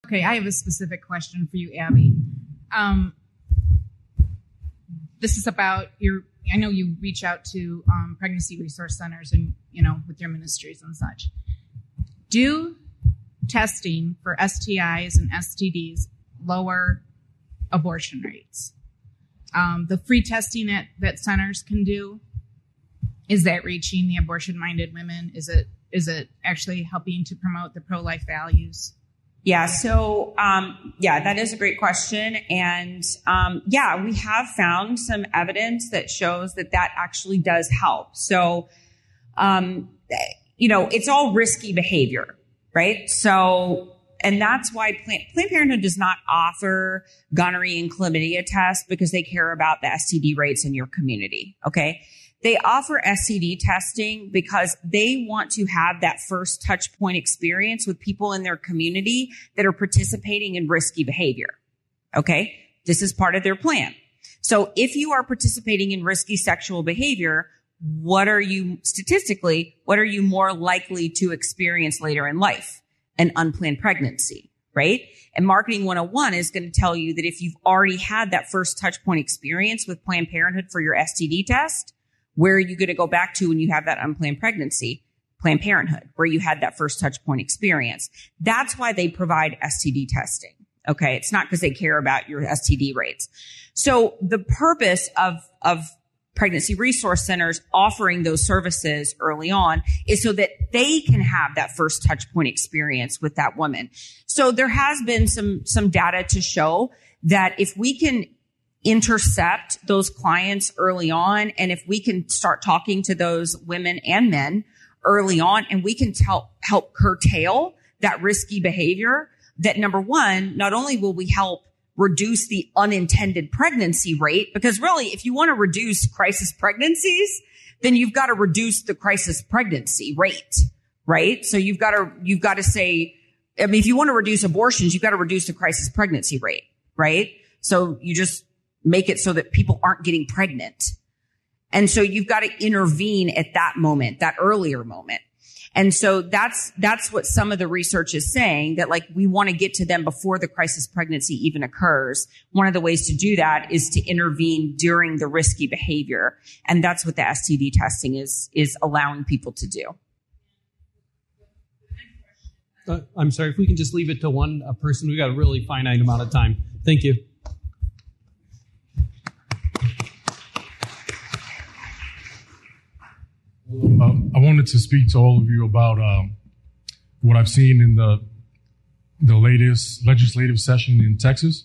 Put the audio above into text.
Okay, I have a specific question for you, Abby. This is about I know you reach out to pregnancy resource centers and, with your ministries and such. Do testing for STIs and STDs lower abortion rates? The free testing that centers can do, is that reaching the abortion-minded women? Is it actually helping to promote the pro-life values? Yeah. So, that is a great question. And, we have found some evidence that shows that actually does help. So, it's all risky behavior, right? So, and that's why Planned Parenthood does not offer gonorrhea and chlamydia tests, because they care about the STD rates in your community. Okay. They offer STD testing because they want to have that first touch point experience with people in their community that are participating in risky behavior. Okay. This is part of their plan. So if you are participating in risky sexual behavior, what are you more likely to experience later in life? An unplanned pregnancy, right? And Marketing 101 is going to tell you that if you've already had that first touch point experience with Planned Parenthood for your STD test, where are you going to go back to when you have that unplanned pregnancy? Planned Parenthood, where you had that first touch point experience. That's why they provide STD testing. Okay. It's not because they care about your STD rates. So the purpose of pregnancy resource centers offering those services early on is so that they can have that first touch point experience with that woman. So there has been some data to show that if we can intercept those clients early on, and if we can start talking to those women and men early on, and we can help curtail that risky behavior, that number one, not only will we help reduce the unintended pregnancy rate, because really, if you want to reduce crisis pregnancies, then you've got to reduce the crisis pregnancy rate, right? So you've got to say, if you want to reduce abortions, you've got to reduce the crisis pregnancy rate, right? So you just make it so that people aren't getting pregnant. And so you've got to intervene at that moment, that earlier moment. And so that's what some of the research is saying, that we want to get to them before the crisis pregnancy even occurs. One of the ways to do that is to intervene during the risky behavior. And that's what the STD testing is allowing people to do. I'm sorry, if we can just leave it to one person. We've got a really finite amount of time. Thank you. I wanted to speak to all of you about what I've seen in the latest legislative session in Texas.